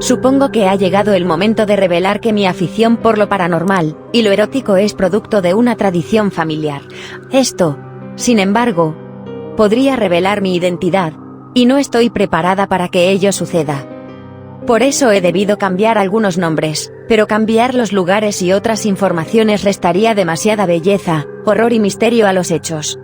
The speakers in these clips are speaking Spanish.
Supongo que ha llegado el momento de revelar que mi afición por lo paranormal y lo erótico es producto de una tradición familiar. Esto, sin embargo, podría revelar mi identidad, y no estoy preparada para que ello suceda. Por eso he debido cambiar algunos nombres, pero cambiar los lugares y otras informaciones restaría demasiada belleza, horror y misterio a los hechos.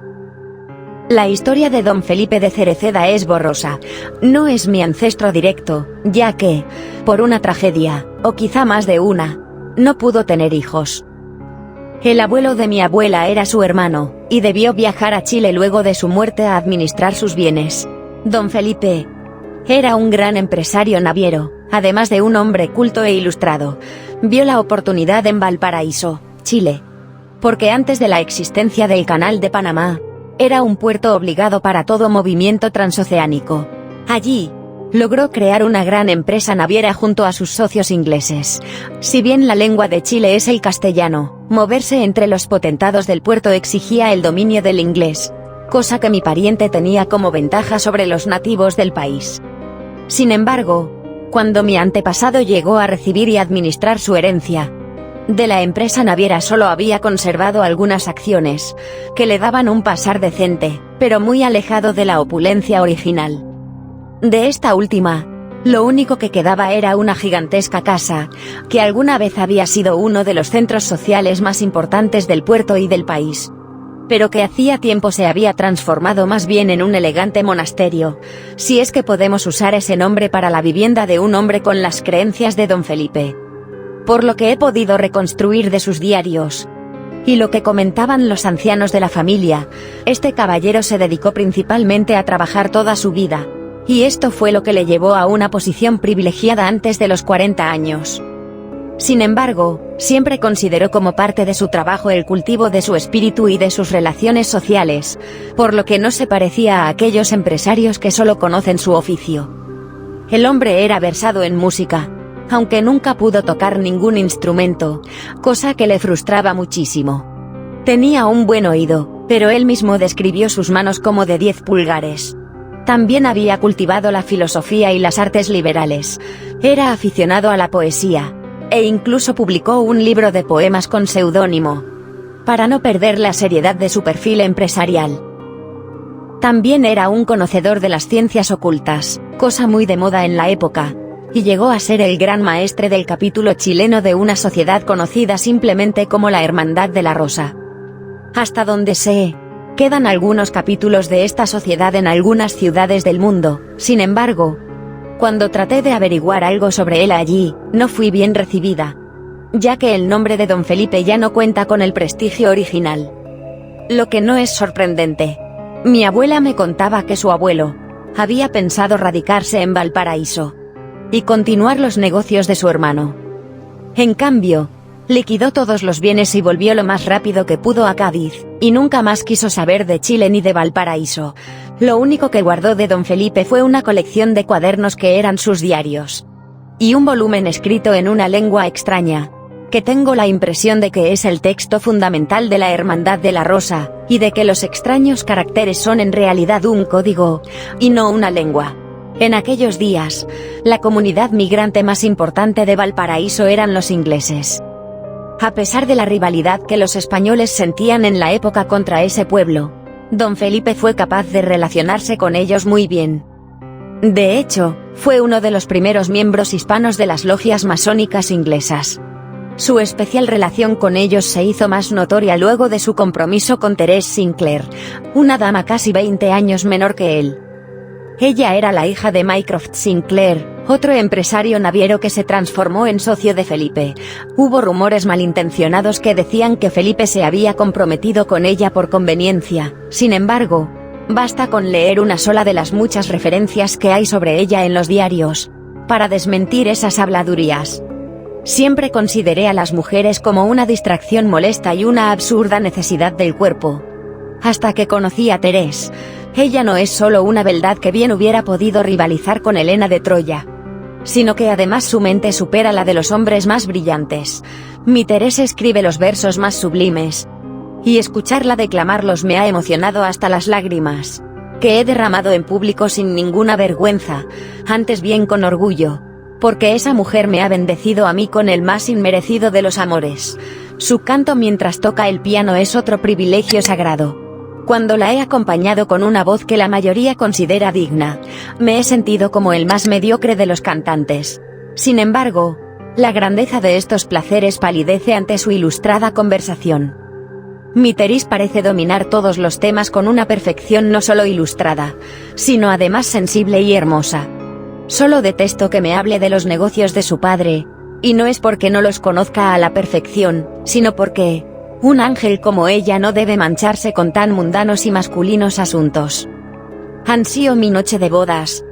La historia de Don Felipe de Cereceda es borrosa. No es mi ancestro directo, ya que, por una tragedia, o quizá más de una, no pudo tener hijos. El abuelo de mi abuela era su hermano, y debió viajar a Chile luego de su muerte a administrar sus bienes. Don Felipe era un gran empresario naviero, además de un hombre culto e ilustrado. Vio la oportunidad en Valparaíso, Chile, porque antes de la existencia del Canal de Panamá, era un puerto obligado para todo movimiento transoceánico. Allí, logró crear una gran empresa naviera junto a sus socios ingleses. Si bien la lengua de Chile es el castellano, moverse entre los potentados del puerto exigía el dominio del inglés, cosa que mi pariente tenía como ventaja sobre los nativos del país. Sin embargo, cuando mi antepasado llegó a recibir y administrar su herencia, de la empresa naviera solo había conservado algunas acciones, que le daban un pasar decente, pero muy alejado de la opulencia original. De esta última, lo único que quedaba era una gigantesca casa, que alguna vez había sido uno de los centros sociales más importantes del puerto y del país, pero que hacía tiempo se había transformado más bien en un elegante monasterio, si es que podemos usar ese nombre para la vivienda de un hombre con las creencias de Don Felipe. Por lo que he podido reconstruir de sus diarios, y lo que comentaban los ancianos de la familia, este caballero se dedicó principalmente a trabajar toda su vida, y esto fue lo que le llevó a una posición privilegiada antes de los 40 años. Sin embargo, siempre consideró como parte de su trabajo el cultivo de su espíritu y de sus relaciones sociales, por lo que no se parecía a aquellos empresarios que solo conocen su oficio. El hombre era versado en música, aunque nunca pudo tocar ningún instrumento, cosa que le frustraba muchísimo. Tenía un buen oído, pero él mismo describió sus manos como de 10 pulgares. También había cultivado la filosofía y las artes liberales. Era aficionado a la poesía, e incluso publicó un libro de poemas con seudónimo, para no perder la seriedad de su perfil empresarial. También era un conocedor de las ciencias ocultas, cosa muy de moda en la época, y llegó a ser el gran maestre del capítulo chileno de una sociedad conocida simplemente como la Hermandad de la Rosa. Hasta donde sé, quedan algunos capítulos de esta sociedad en algunas ciudades del mundo. Sin embargo, cuando traté de averiguar algo sobre él allí, no fui bien recibida, ya que el nombre de Don Felipe ya no cuenta con el prestigio original. Lo que no es sorprendente. Mi abuela me contaba que su abuelo había pensado radicarse en Valparaíso y continuar los negocios de su hermano. En cambio, liquidó todos los bienes y volvió lo más rápido que pudo a Cádiz, y nunca más quiso saber de Chile ni de Valparaíso. Lo único que guardó de Don Felipe fue una colección de cuadernos que eran sus diarios, y un volumen escrito en una lengua extraña, que tengo la impresión de que es el texto fundamental de la Hermandad de la Rosa, y de que los extraños caracteres son en realidad un código, y no una lengua. En aquellos días, la comunidad migrante más importante de Valparaíso eran los ingleses. A pesar de la rivalidad que los españoles sentían en la época contra ese pueblo, Don Felipe fue capaz de relacionarse con ellos muy bien. De hecho, fue uno de los primeros miembros hispanos de las logias masónicas inglesas. Su especial relación con ellos se hizo más notoria luego de su compromiso con Teresa Sinclair, una dama casi 20 años menor que él. Ella era la hija de Mycroft Sinclair, otro empresario naviero que se transformó en socio de Felipe. Hubo rumores malintencionados que decían que Felipe se había comprometido con ella por conveniencia. Sin embargo, basta con leer una sola de las muchas referencias que hay sobre ella en los diarios, para desmentir esas habladurías. Siempre consideré a las mujeres como una distracción molesta y una absurda necesidad del cuerpo. Hasta que conocí a Teresa. Ella no es solo una beldad que bien hubiera podido rivalizar con Helena de Troya, sino que además su mente supera la de los hombres más brillantes. Mi Teresa escribe los versos más sublimes, y escucharla declamarlos me ha emocionado hasta las lágrimas, que he derramado en público sin ninguna vergüenza, antes bien con orgullo, porque esa mujer me ha bendecido a mí con el más inmerecido de los amores. Su canto mientras toca el piano es otro privilegio sagrado. Cuando la he acompañado con una voz que la mayoría considera digna, me he sentido como el más mediocre de los cantantes. Sin embargo, la grandeza de estos placeres palidece ante su ilustrada conversación. Mi Therese parece dominar todos los temas con una perfección no solo ilustrada, sino además sensible y hermosa. Solo detesto que me hable de los negocios de su padre, y no es porque no los conozca a la perfección, sino porque un ángel como ella no debe mancharse con tan mundanos y masculinos asuntos. Ansío mi noche de bodas,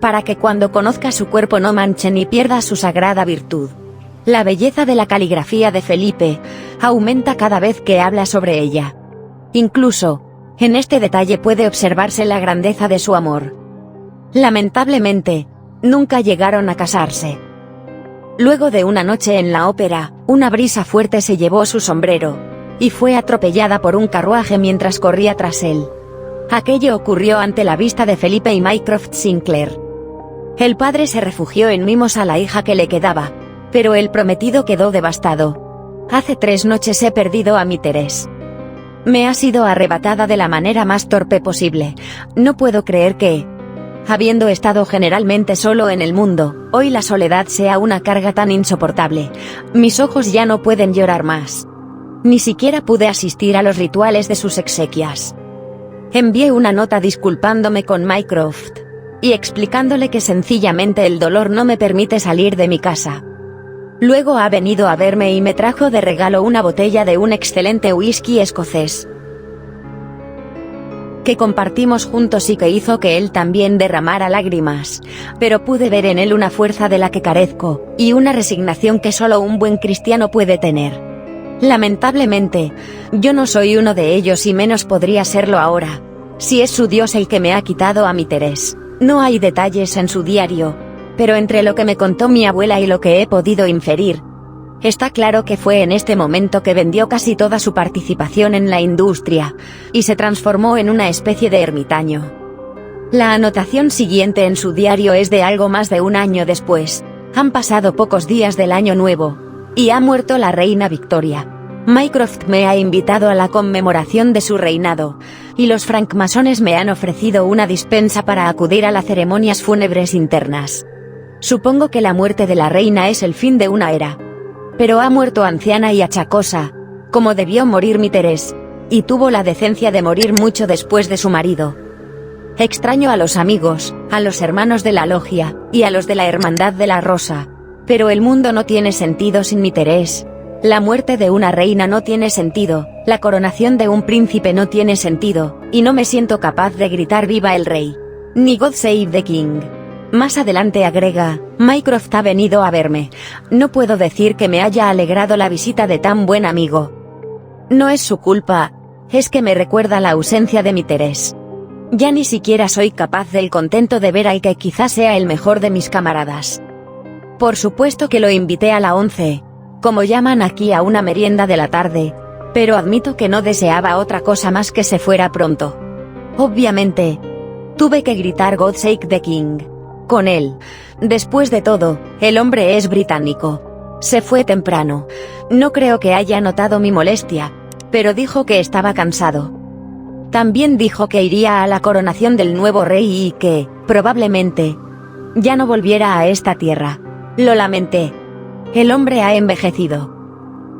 para que cuando conozca su cuerpo no manche ni pierda su sagrada virtud. La belleza de la caligrafía de Felipe aumenta cada vez que habla sobre ella. Incluso, en este detalle puede observarse la grandeza de su amor. Lamentablemente, nunca llegaron a casarse. Luego de una noche en la ópera, una brisa fuerte se llevó su sombrero, y fue atropellada por un carruaje mientras corría tras él. Aquello ocurrió ante la vista de Felipe y Mycroft Sinclair. El padre se refugió en mimos a la hija que le quedaba, pero el prometido quedó devastado. Hace 3 noches he perdido a mi Therese. Me ha sido arrebatada de la manera más torpe posible. No puedo creer que, habiendo estado generalmente solo en el mundo, hoy la soledad sea una carga tan insoportable. Mis ojos ya no pueden llorar más. Ni siquiera pude asistir a los rituales de sus exequias. Envié una nota disculpándome con Mycroft y explicándole que sencillamente el dolor no me permite salir de mi casa. Luego ha venido a verme y me trajo de regalo una botella de un excelente whisky escocés que compartimos juntos y que hizo que él también derramara lágrimas, pero pude ver en él una fuerza de la que carezco, y una resignación que solo un buen cristiano puede tener. Lamentablemente, yo no soy uno de ellos y menos podría serlo ahora, si es su Dios el que me ha quitado a mi Therese. No hay detalles en su diario, pero entre lo que me contó mi abuela y lo que he podido inferir, está claro que fue en este momento que vendió casi toda su participación en la industria, y se transformó en una especie de ermitaño. La anotación siguiente en su diario es de algo más de 1 año después. Han pasado pocos días del año nuevo, y ha muerto la reina Victoria. Mycroft me ha invitado a la conmemoración de su reinado, y los francmasones me han ofrecido una dispensa para acudir a las ceremonias fúnebres internas. Supongo que la muerte de la reina es el fin de una era. Pero ha muerto anciana y achacosa, como debió morir mi Therese, y tuvo la decencia de morir mucho después de su marido. Extraño a los amigos, a los hermanos de la logia, y a los de la Hermandad de la Rosa, pero el mundo no tiene sentido sin mi Therese. La muerte de una reina no tiene sentido, la coronación de un príncipe no tiene sentido, y no me siento capaz de gritar viva el rey, ni God Save the King. Más adelante agrega, Mycroft ha venido a verme. No puedo decir que me haya alegrado la visita de tan buen amigo. No es su culpa, es que me recuerda la ausencia de mi Therese. Ya ni siquiera soy capaz del contento de ver al que quizás sea el mejor de mis camaradas. Por supuesto que lo invité a la 11, como llaman aquí a una merienda de la tarde, pero admito que no deseaba otra cosa más que se fuera pronto. Obviamente, tuve que gritar God Save the King con él. Después de todo, el hombre es británico. Se fue temprano. No creo que haya notado mi molestia, pero dijo que estaba cansado. También dijo que iría a la coronación del nuevo rey y que, probablemente, ya no volviera a esta tierra. Lo lamenté. El hombre ha envejecido.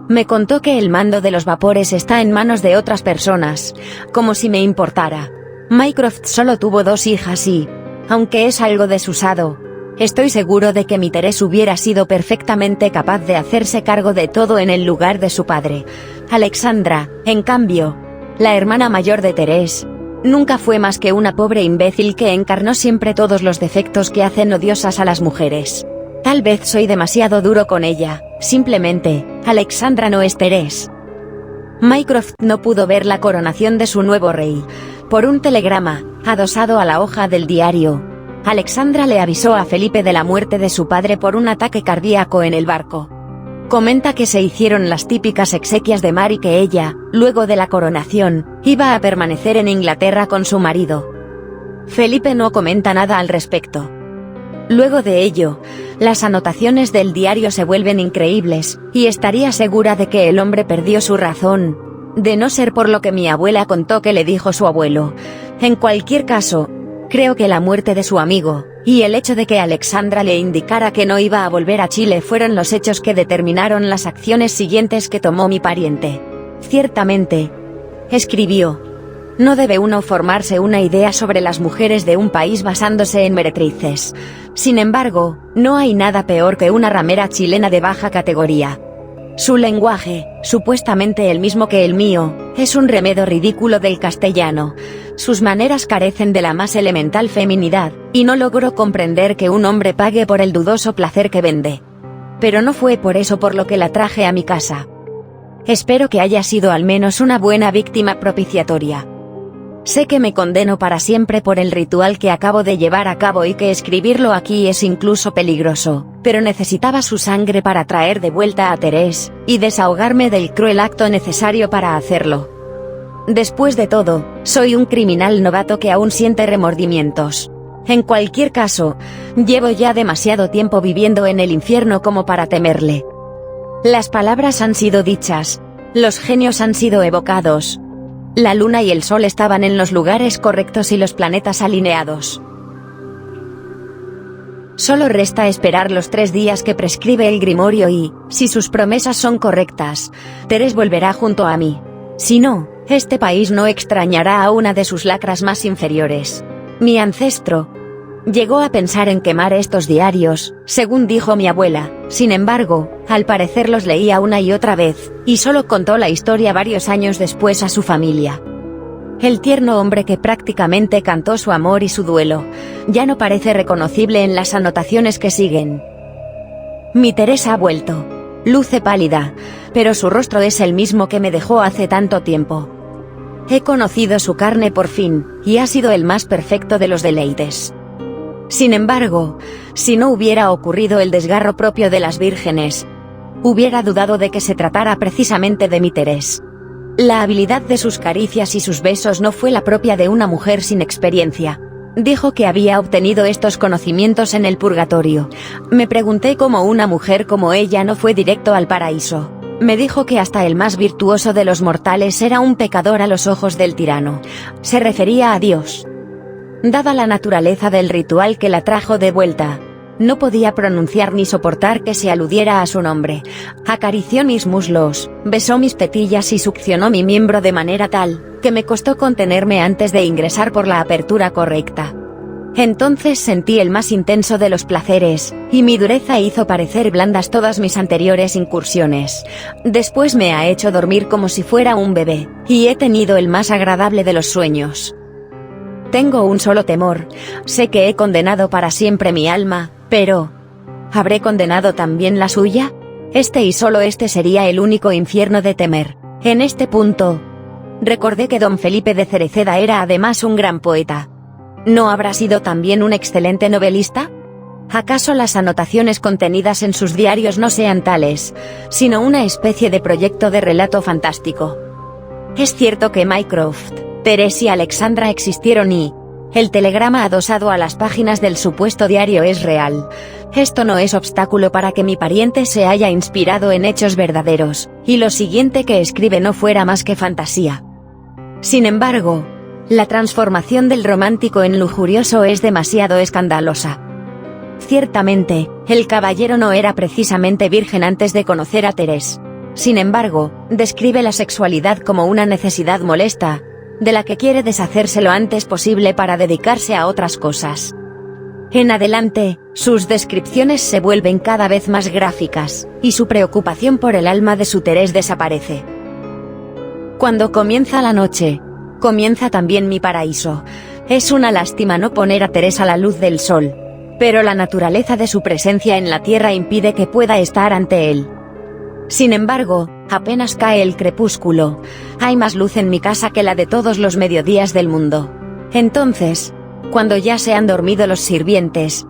Me contó que el mando de los vapores está en manos de otras personas, como si me importara. Mycroft solo tuvo 2 hijas y, aunque es algo desusado, estoy seguro de que mi Therese hubiera sido perfectamente capaz de hacerse cargo de todo en el lugar de su padre. Alexandra, en cambio, la hermana mayor de Therese, nunca fue más que una pobre imbécil que encarnó siempre todos los defectos que hacen odiosas a las mujeres. Tal vez soy demasiado duro con ella, simplemente, Alexandra no es Therese. Mycroft no pudo ver la coronación de su nuevo rey. Por un telegrama, adosado a la hoja del diario, Alexandra le avisó a Felipe de la muerte de su padre por un ataque cardíaco en el barco. Comenta que se hicieron las típicas exequias de mar y que ella, luego de la coronación, iba a permanecer en Inglaterra con su marido. Felipe no comenta nada al respecto. Luego de ello, las anotaciones del diario se vuelven increíbles, y estaría segura de que el hombre perdió su razón, de no ser por lo que mi abuela contó que le dijo su abuelo. En cualquier caso, creo que la muerte de su amigo, y el hecho de que Alexandra le indicara que no iba a volver a Chile fueron los hechos que determinaron las acciones siguientes que tomó mi pariente. Ciertamente, escribió, no debe uno formarse una idea sobre las mujeres de un país basándose en meretrices. Sin embargo, no hay nada peor que una ramera chilena de baja categoría. Su lenguaje, supuestamente el mismo que el mío, es un remedo ridículo del castellano. Sus maneras carecen de la más elemental feminidad, y no logro comprender que un hombre pague por el dudoso placer que vende. Pero no fue por eso por lo que la traje a mi casa. Espero que haya sido al menos una buena víctima propiciatoria. Sé que me condeno para siempre por el ritual que acabo de llevar a cabo y que escribirlo aquí es incluso peligroso, pero necesitaba su sangre para traer de vuelta a Terés, y desahogarme del cruel acto necesario para hacerlo. Después de todo, soy un criminal novato que aún siente remordimientos. En cualquier caso, llevo ya demasiado tiempo viviendo en el infierno como para temerle. Las palabras han sido dichas, los genios han sido evocados. La luna y el sol estaban en los lugares correctos y los planetas alineados. Solo resta esperar los 3 días que prescribe el grimorio y, si sus promesas son correctas, Terés volverá junto a mí. Si no, este país no extrañará a una de sus lacras más inferiores. Mi ancestro llegó a pensar en quemar estos diarios, según dijo mi abuela. Sin embargo, al parecer los leía una y otra vez, y solo contó la historia varios años después a su familia. El tierno hombre que prácticamente cantó su amor y su duelo, ya no parece reconocible en las anotaciones que siguen. Mi Teresa ha vuelto. Luce pálida, pero su rostro es el mismo que me dejó hace tanto tiempo. He conocido su carne por fin, y ha sido el más perfecto de los deleites. Sin embargo, si no hubiera ocurrido el desgarro propio de las vírgenes, hubiera dudado de que se tratara precisamente de mi Terés. La habilidad de sus caricias y sus besos no fue la propia de una mujer sin experiencia. Dijo que había obtenido estos conocimientos en el purgatorio. Me pregunté cómo una mujer como ella no fue directo al paraíso. Me dijo que hasta el más virtuoso de los mortales era un pecador a los ojos del tirano. Se refería a Dios. Dada la naturaleza del ritual que la trajo de vuelta, no podía pronunciar ni soportar que se aludiera a su nombre. Acarició mis muslos, besó mis tetillas y succionó mi miembro de manera tal, que me costó contenerme antes de ingresar por la apertura correcta. Entonces sentí el más intenso de los placeres, y mi dureza hizo parecer blandas todas mis anteriores incursiones. Después me ha hecho dormir como si fuera un bebé, y he tenido el más agradable de los sueños. Tengo un solo temor, sé que he condenado para siempre mi alma, pero ¿habré condenado también la suya? Este y solo este sería el único infierno de temer. En este punto, recordé que don Felipe de Cereceda era además un gran poeta. ¿No habrá sido también un excelente novelista? ¿Acaso las anotaciones contenidas en sus diarios no sean tales, sino una especie de proyecto de relato fantástico? Es cierto que Mycroft, Terés y Alexandra existieron y el telegrama adosado a las páginas del supuesto diario es real. Esto no es obstáculo para que mi pariente se haya inspirado en hechos verdaderos, y lo siguiente que escribe no fuera más que fantasía. Sin embargo, la transformación del romántico en lujurioso es demasiado escandalosa. Ciertamente, el caballero no era precisamente virgen antes de conocer a Terés. Sin embargo, describe la sexualidad como una necesidad molesta, de la que quiere deshacerse lo antes posible para dedicarse a otras cosas. En adelante, sus descripciones se vuelven cada vez más gráficas, y su preocupación por el alma de su Terés desaparece. Cuando comienza la noche, comienza también mi paraíso. Es una lástima no poner a Terés a la luz del sol, pero la naturaleza de su presencia en la tierra impide que pueda estar ante él. Sin embargo, apenas cae el crepúsculo, hay más luz en mi casa que la de todos los mediodías del mundo. Entonces, cuando ya se han dormido los sirvientes,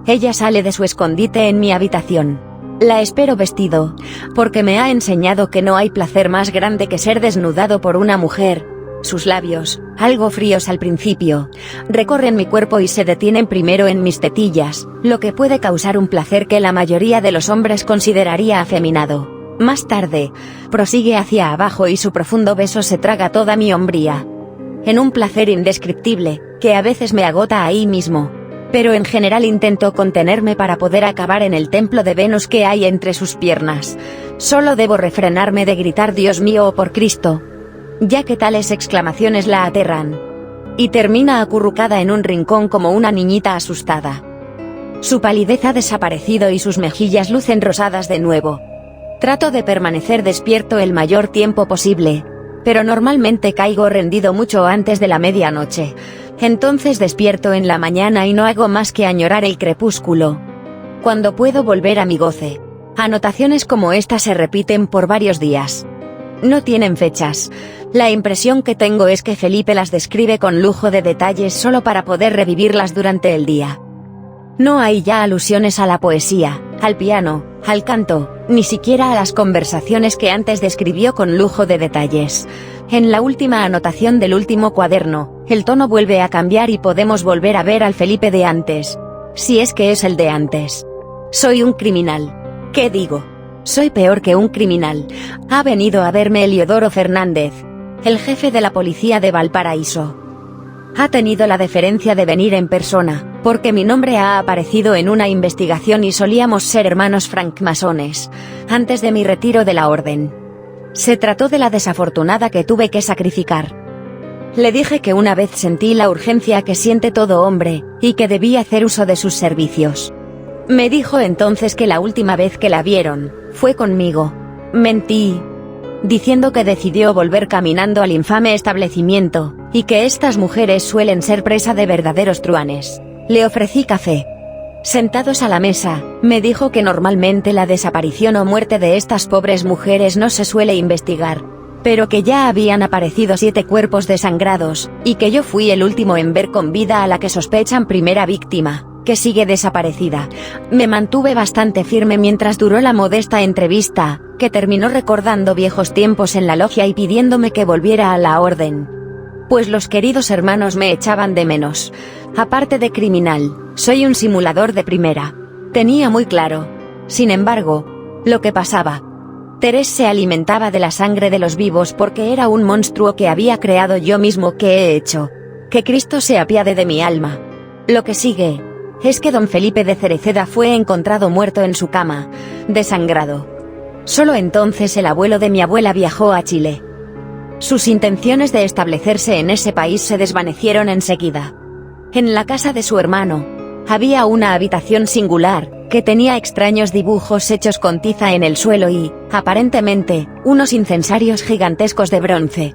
ella sale de su escondite en mi habitación. La espero vestido, porque me ha enseñado que no hay placer más grande que ser desnudado por una mujer, Sus labios, algo fríos al principio, recorren mi cuerpo y se detienen primero en mis tetillas, lo que puede causar un placer que la mayoría de los hombres consideraría afeminado. Más tarde, prosigue hacia abajo y su profundo beso se traga toda mi hombría. En un placer indescriptible, que a veces me agota ahí mismo. Pero en general intento contenerme para poder acabar en el templo de Venus que hay entre sus piernas. Solo debo refrenarme de gritar Dios mío o por Cristo, ya que tales exclamaciones la aterran. Y termina acurrucada en un rincón como una niñita asustada. Su palidez ha desaparecido y sus mejillas lucen rosadas de nuevo. Trato de permanecer despierto el mayor tiempo posible, pero normalmente caigo rendido mucho antes de la medianoche. Entonces despierto en la mañana y no hago más que añorar el crepúsculo. Cuando puedo volver a mi goce. Anotaciones como esta se repiten por varios días. No tienen fechas. La impresión que tengo es que Felipe las describe con lujo de detalles solo para poder revivirlas durante el día. No hay ya alusiones a la poesía, al piano, al canto, ni siquiera a las conversaciones que antes describió con lujo de detalles. En la última anotación del último cuaderno, el tono vuelve a cambiar y podemos volver a ver al Felipe de antes. Si es que es el de antes. Soy un criminal. ¿Qué digo? Soy peor que un criminal. Ha venido a verme Eliodoro Fernández, el jefe de la policía de Valparaíso. Ha tenido la deferencia de venir en persona, porque mi nombre ha aparecido en una investigación y solíamos ser hermanos francmasones, antes de mi retiro de la orden. Se trató de la desafortunada que tuve que sacrificar. Le dije que una vez sentí la urgencia que siente todo hombre, y que debía hacer uso de sus servicios. Me dijo entonces que la última vez que la vieron, fue conmigo. Mentí, diciendo que decidió volver caminando al infame establecimiento, y que estas mujeres suelen ser presa de verdaderos truanes. Le ofrecí café. Sentados a la mesa, me dijo que normalmente la desaparición o muerte de estas pobres mujeres no se suele investigar, pero que ya habían aparecido 7 cuerpos desangrados, y que yo fui el último en ver con vida a la que sospechan primera víctima, que sigue desaparecida. Me mantuve bastante firme mientras duró la modesta entrevista, que terminó recordando viejos tiempos en la logia y pidiéndome que volviera a la orden. Pues los queridos hermanos me echaban de menos. Aparte de criminal, soy un simulador de primera. Tenía muy claro, sin embargo, lo que pasaba. Terés se alimentaba de la sangre de los vivos porque era un monstruo que había creado yo mismo que he hecho. Que Cristo se apiade de mi alma. Lo que sigue es que don Felipe de Cereceda fue encontrado muerto en su cama, desangrado. Solo entonces el abuelo de mi abuela viajó a Chile. Sus intenciones de establecerse en ese país se desvanecieron enseguida. En la casa de su hermano, había una habitación singular, que tenía extraños dibujos hechos con tiza en el suelo y, aparentemente, unos incensarios gigantescos de bronce.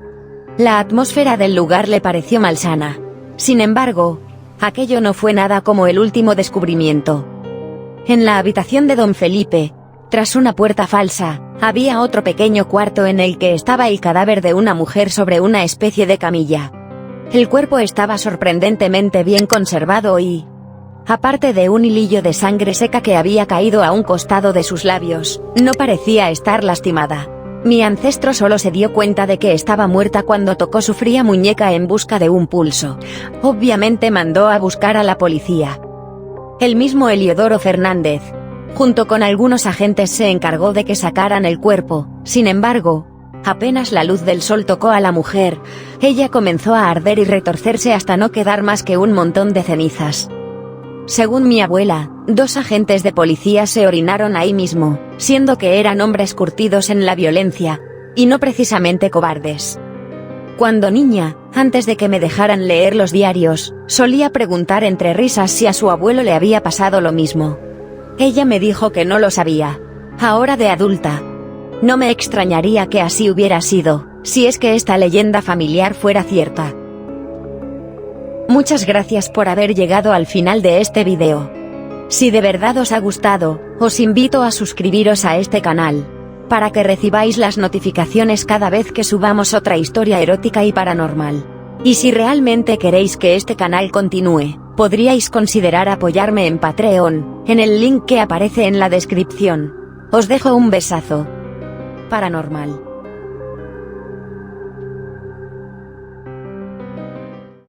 La atmósfera del lugar le pareció malsana. Sin embargo, aquello no fue nada como el último descubrimiento. En la habitación de don Felipe, tras una puerta falsa, había otro pequeño cuarto en el que estaba el cadáver de una mujer sobre una especie de camilla. El cuerpo estaba sorprendentemente bien conservado y, aparte de un hilillo de sangre seca que había caído a un costado de sus labios, no parecía estar lastimada. Mi ancestro solo se dio cuenta de que estaba muerta cuando tocó su fría muñeca en busca de un pulso. Obviamente mandó a buscar a la policía. El mismo Eliodoro Fernández, junto con algunos agentes, se encargó de que sacaran el cuerpo. Sin embargo, apenas la luz del sol tocó a la mujer, ella comenzó a arder y retorcerse hasta no quedar más que un montón de cenizas. Según mi abuela, 2 agentes de policía se orinaron ahí mismo, siendo que eran hombres curtidos en la violencia, y no precisamente cobardes. Cuando niña, antes de que me dejaran leer los diarios, solía preguntar entre risas si a su abuelo le había pasado lo mismo. Ella me dijo que no lo sabía. Ahora de adulta, no me extrañaría que así hubiera sido, si es que esta leyenda familiar fuera cierta. Muchas gracias por haber llegado al final de este video. Si de verdad os ha gustado, os invito a suscribiros a este canal, para que recibáis las notificaciones cada vez que subamos otra historia erótica y paranormal. Y si realmente queréis que este canal continúe, podríais considerar apoyarme en Patreon, en el link que aparece en la descripción. Os dejo un besazo paranormal.